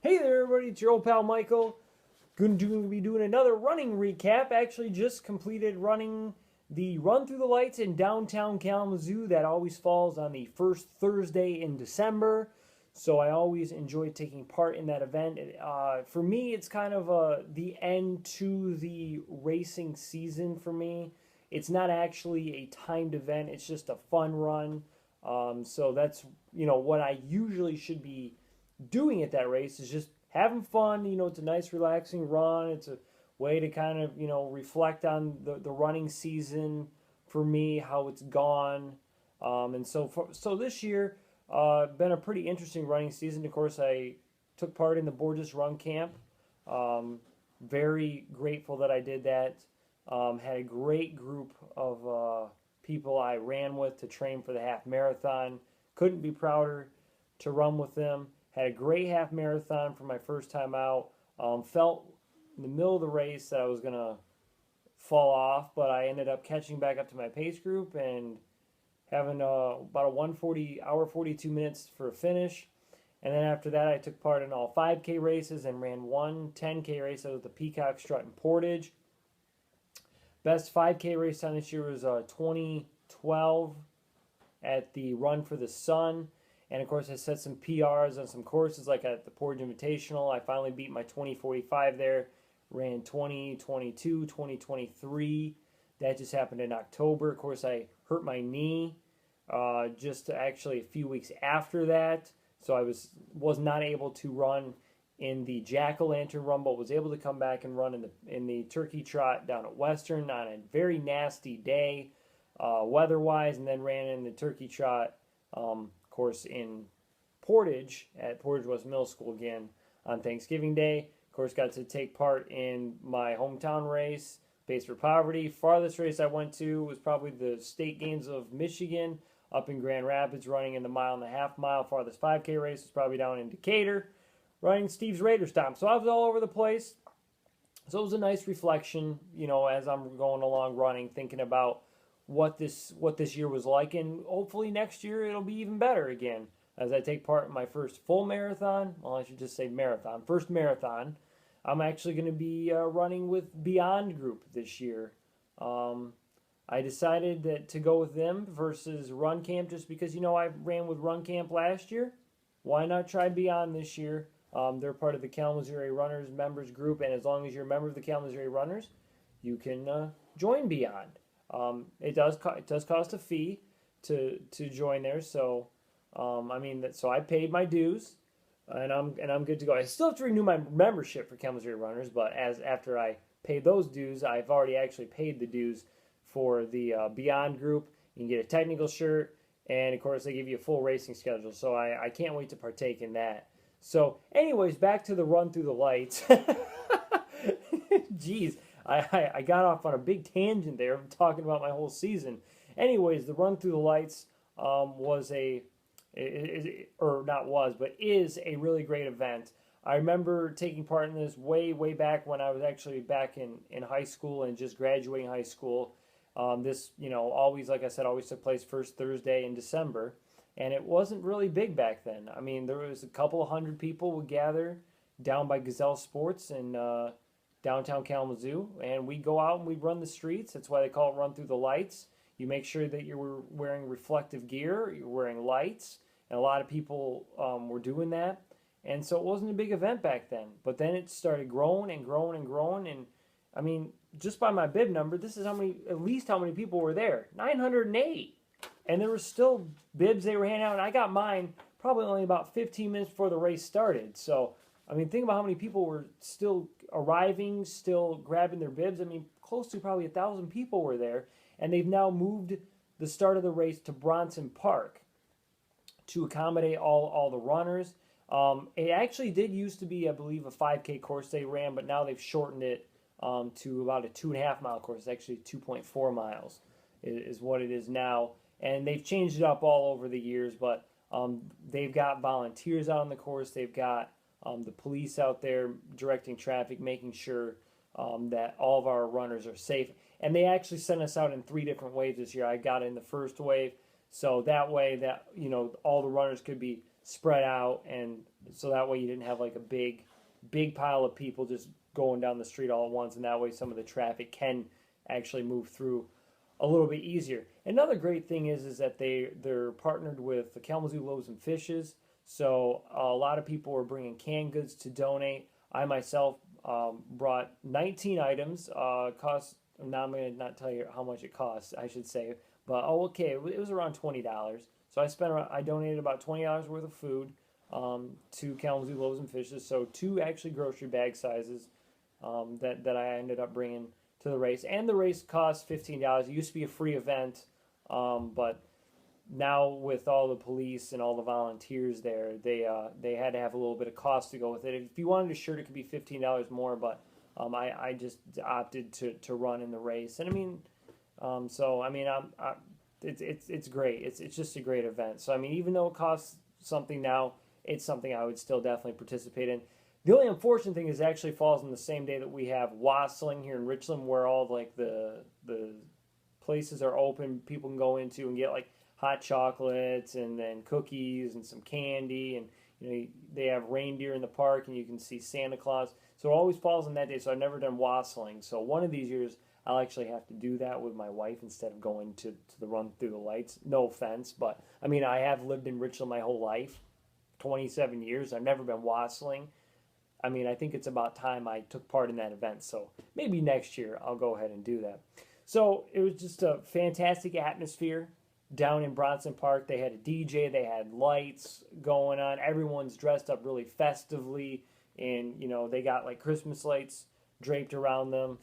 Hey there, everybody. It's your old pal Michael. Going to be doing another running recap. Actually, just completed running the Run Through the Lights in downtown Kalamazoo. That always falls on the first Thursday in December. So I always enjoy taking part in that event. For me, it's kind of the end to the racing season for me. It's not actually a timed event. It's just a fun run. So that's what I usually should be doing at that race is just having fun. It's a nice, relaxing run. It's a way to kind of, reflect on the running season for me, how it's gone. So this year, been a pretty interesting running season. Of course, I took part in the Borges Run Camp. Very grateful that I did that. Had a great group of people I ran with to train for the half marathon. Couldn't be prouder to run with them. Had a great half marathon for my first time out. Felt in the middle of the race that I was going to fall off, but I ended up catching back up to my pace group and having about a 140 hour 42 minutes for a finish. And then after that, I took part in all 5K races and ran one 10K race at the Peacock Strut in Portage. Best 5K race time this year was 2012 at the Run for the Sun. And of course, I set some PRs on some courses, like at the Portage Invitational. I finally beat my 2045 there, ran 2022, 2023. That just happened in October. Of course, I hurt my knee just actually a few weeks after that. So I was not able to run in the Jack-o'-lantern run, but was able to come back and run in the Turkey Trot down at Western on a very nasty day weather-wise, and then ran in the Turkey Trot course in Portage at Portage West Middle School again on Thanksgiving Day. Of course, got to take part in my hometown race, Pace for Poverty. Farthest race I went to was probably the State Games of Michigan up in Grand Rapids, running in the 1.5 mile. Farthest 5K race was probably down in Decatur, running Steve's Raider Stomp. So I was all over the place. So it was a nice reflection, as I'm going along running, thinking about what this year was like, and hopefully next year it'll be even better again as I take part in my first full marathon. Well, I should just say marathon. First marathon. I'm actually going to be running with Beyond Group this year. I decided to go with them versus Run Camp just because I ran with Run Camp last year. Why not try Beyond this year? They're part of the Kalamazoo Area Runners members group, and as long as you're a member of the Kalamazoo Area Runners, you can join Beyond. It does cost a fee to join there, so so I paid my dues, and I'm good to go. I still have to renew my membership for Kalamazoo Runners, but after I paid those dues, I've already actually paid the dues for the Beyond group. You can get a technical shirt, and of course they give you a full racing schedule. So I can't wait to partake in that. So, anyways, back to the Run Through the Lights. Jeez. I got off on a big tangent there talking about my whole season. Anyways, the Run Through the Lights is a really great event. I remember taking part in this way back when I was actually back in high school and just graduating high school. This, always, like I said, always took place first Thursday in December. And it wasn't really big back then. I mean, there was a couple of hundred people would gather down by Gazelle Sports and downtown Kalamazoo, and we go out and we run the streets. That's why they call it Run Through the Lights. You make sure that you're wearing reflective gear, you're wearing lights, and a lot of people were doing that. And so it wasn't a big event back then. But then it started growing and growing and growing, and I mean, just by my bib number, this is at least how many people were there. 908. And there were still bibs they were handing out, and I got mine probably only about 15 minutes before the race started. So I mean, think about how many people were still arriving, still grabbing their bibs. I mean, close to probably 1,000 people were there, and they've now moved the start of the race to Bronson Park to accommodate all the runners. It actually did used to be, I believe, a 5K course they ran, but now they've shortened it to about a 2.5 mile course. It's actually 2.4 miles is what it is now, and they've changed it up all over the years, but they've got volunteers out on the course. They've got the police out there directing traffic, making sure that all of our runners are safe. And they actually sent us out in 3 different waves this year. I got in the first wave, so that way that all the runners could be spread out, and so that way you didn't have like a big pile of people just going down the street all at once, and that way some of the traffic can actually move through a little bit easier. Another great thing is that they're partnered with the Kalamazoo Loaves and Fishes, so a lot of people were bringing canned goods to donate. I myself brought 19 items. Cost, now I'm going to not tell you how much it costs, I should say, but okay, it was around $20. So I donated about $20 worth of food to Kalamazoo Loaves and Fishes. So 2 actually grocery bag sizes that I ended up bringing to the race. And the race cost $15. It used to be a free event, but now with all the police and all the volunteers there, they had to have a little bit of cost to go with it. If you wanted a shirt, it could be $15 more, but I just opted to run in the race. And I mean, it's great. It's just a great event. So I mean, even though it costs something now, it's something I would still definitely participate in. The only unfortunate thing is it actually falls on the same day that we have wassailing here in Richland, where all like the places are open. People can go into and get like hot chocolates and then cookies and some candy, and they have reindeer in the park and you can see Santa Claus. So it always falls on that day. So I've never done wassailing. So one of these years I'll actually have to do that with my wife instead of going to the run through the lights. No offense, but I mean, I have lived in Richland my whole life, 27 years. I've never been wassailing. I mean, I think it's about time I took part in that event. So maybe next year I'll go ahead and do that. So it was just a fantastic atmosphere down in Bronson Park. They had a DJ, they had lights going on. Everyone's dressed up really festively, and they got like Christmas lights draped around them.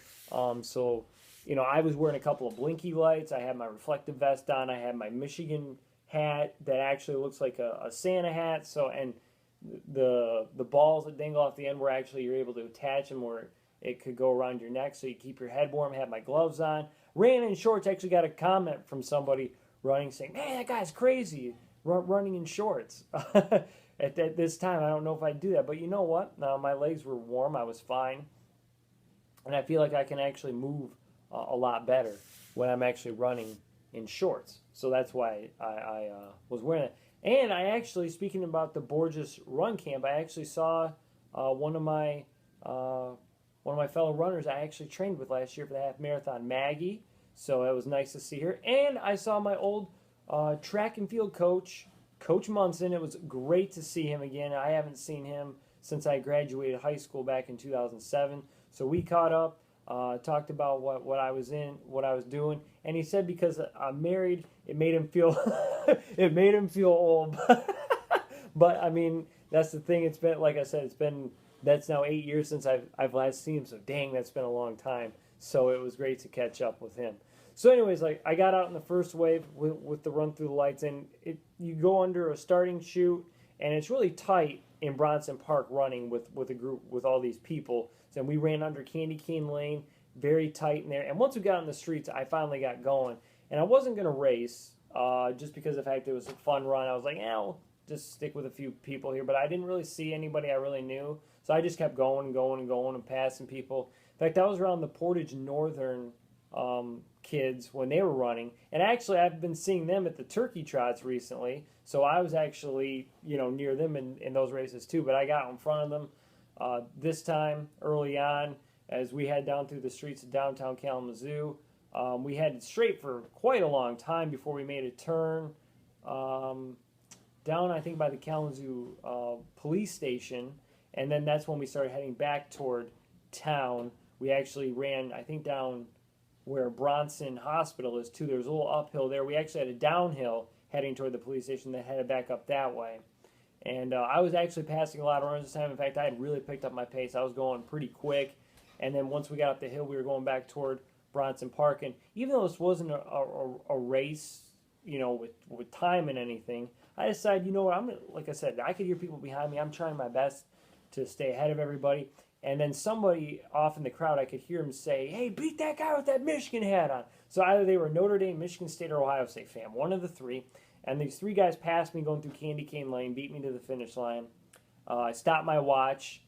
So I was wearing a couple of blinky lights. I had my reflective vest on. I had my Michigan hat that actually looks like a Santa hat. So, and the balls that dangle off the end were actually, you're able to attach them where it could go around your neck so you keep your head warm. Had my gloves on. Ran in shorts. Actually got a comment from somebody running saying, "Man, that guy's crazy running in shorts." At this time, I don't know if I'd do that. But you know what? My legs were warm. I was fine. And I feel like I can actually move a lot better when I'm actually running in shorts. So that's why I was wearing it. And I actually, speaking about the Borges Run Camp, I actually saw one of my fellow runners I actually trained with last year for the half marathon, Maggie. So it was nice to see her. And I saw my old track and field coach, Coach Munson. It was great to see him again. I haven't seen him since I graduated high school back in 2007. So we caught up, talked about what I was doing, and he said because I'm married, it made him feel old. But I mean, that's the thing. It's been, like I said, that's now 8 years since I've last seen him. So dang, that's been a long time. So it was great to catch up with him. So anyways, like I got out in the first wave with the run through the lights, and you go under a starting chute, and it's really tight in Bronson Park running with a group with all these people. So we ran under Candy Cane Lane, very tight in there. And once we got on the streets, I finally got going. And I wasn't going to race just because of the fact it was a fun run. I was like, I'll just stick with a few people here. But I didn't really see anybody I really knew. So I just kept going and going and going and passing people. In fact, I was around the Portage Northern kids when they were running. And actually, I've been seeing them at the Turkey Trots recently. So I was actually, near them in those races too. But I got in front of them this time early on as we head down through the streets of downtown Kalamazoo. We headed straight for quite a long time before we made a turn down, I think, by the Kalamazoo police station. And then that's when we started heading back toward town. We actually ran, I think, down where Bronson Hospital is too. There's a little uphill there. We actually had a downhill heading toward the police station that headed back up that way. And I was actually passing a lot of runners this time. In fact, I had really picked up my pace. I was going pretty quick. And then once we got up the hill, we were going back toward Bronson Park. And even though this wasn't a race, with time and anything, I decided, like I said, I could hear people behind me. I'm trying my best to stay ahead of everybody. And then somebody off in the crowd, I could hear him say, "Hey, beat that guy with that Michigan hat on." So either they were Notre Dame, Michigan State, or Ohio State fan, one of the three. And these three guys passed me going through Candy Cane Lane, beat me to the finish line. I stopped my watch,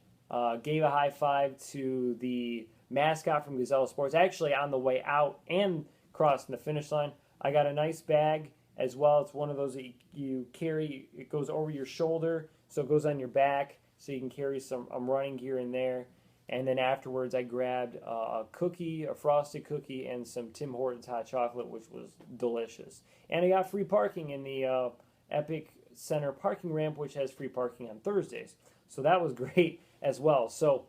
gave a high five to the mascot from Gazelle Sports. Actually, on the way out and crossing the finish line, I got a nice bag as well. It's one of those that you carry. It goes over your shoulder, so it goes on your back, so you can carry some running gear in there. And then afterwards, I grabbed a cookie, a frosted cookie, and some Tim Hortons hot chocolate, which was delicious. And I got free parking in the Epic Center parking ramp, which has free parking on Thursdays. So that was great as well. So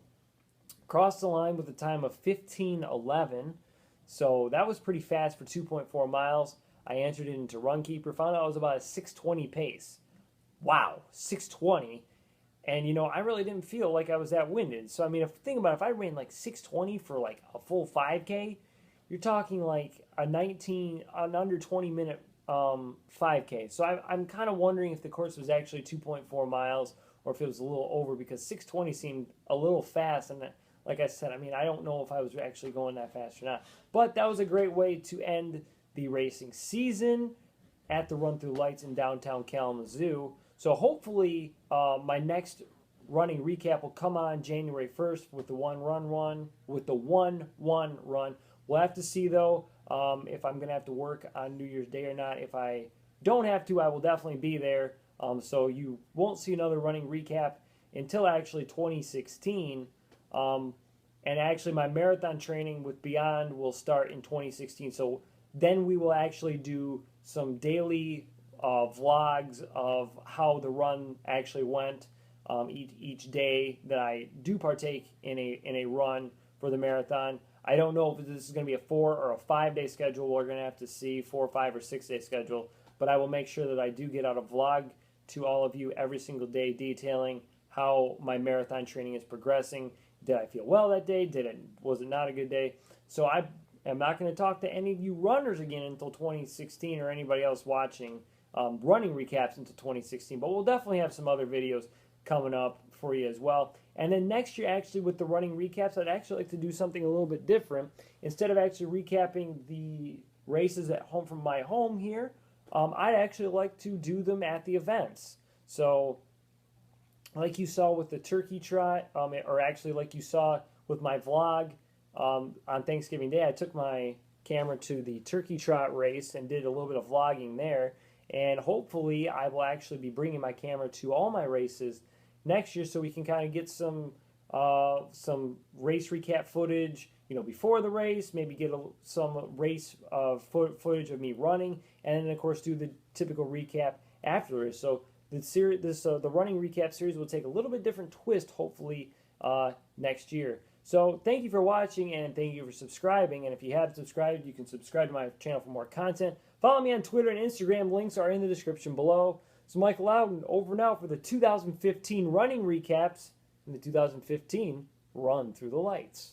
crossed the line with a time of 15:11. So that was pretty fast for 2.4 miles. I entered it into Runkeeper, found out it was about a 6:20 pace. Wow, 6:20. And, you know, I really didn't feel like I was that winded. So, I mean, think about it, if I ran like 6:20 for like a full 5K, you're talking like an under 20 minute 5K. So I'm kind of wondering if the course was actually 2.4 miles or if it was a little over, because 6:20 seemed a little fast. And like I said, I mean, I don't know if I was actually going that fast or not. But that was a great way to end the racing season at the Run Through Lights in downtown Kalamazoo. So hopefully my next running recap will come on January 1st with the one run. We'll have to see, though, if I'm going to have to work on New Year's Day or not. If I don't have to, I will definitely be there. So you won't see another running recap until actually 2016. And actually my marathon training with Beyond will start in 2016. So then we will actually do some daily vlogs of how the run actually went each day that I do partake in a run for the marathon. I don't know if this is going to be a 4 or a 5 day schedule. We're going to have to see 4, 5, or 6 day schedule. But I will make sure that I do get out a vlog to all of you every single day detailing how my marathon training is progressing. Did I feel well that day? Was it not a good day? So I am not going to talk to any of you runners again until 2016, or anybody else watching running recaps into 2016. But we'll definitely have some other videos coming up for you as well. And then next year, actually, with the running recaps, I'd actually like to do something a little bit different. Instead of actually recapping the races at home from my home here, I'd actually like to do them at the events. So like you saw with the turkey trot, or actually like you saw with my vlog on Thanksgiving Day, I took my camera to the turkey trot race and did a little bit of vlogging there. And hopefully I will actually be bringing my camera to all my races next year, so we can kind of get some race recap footage, you know, before the race, maybe get some race footage of me running, and then of course do the typical recap after the race. So the running recap series will take a little bit different twist, hopefully next year. So thank you for watching, and thank you for subscribing. And if you haven't subscribed, you can subscribe to my channel for more content. Follow me on Twitter and Instagram. Links are in the description below. So Michael Loudon, over and out for the 2015 running recaps and the 2015 Run Through the Lights.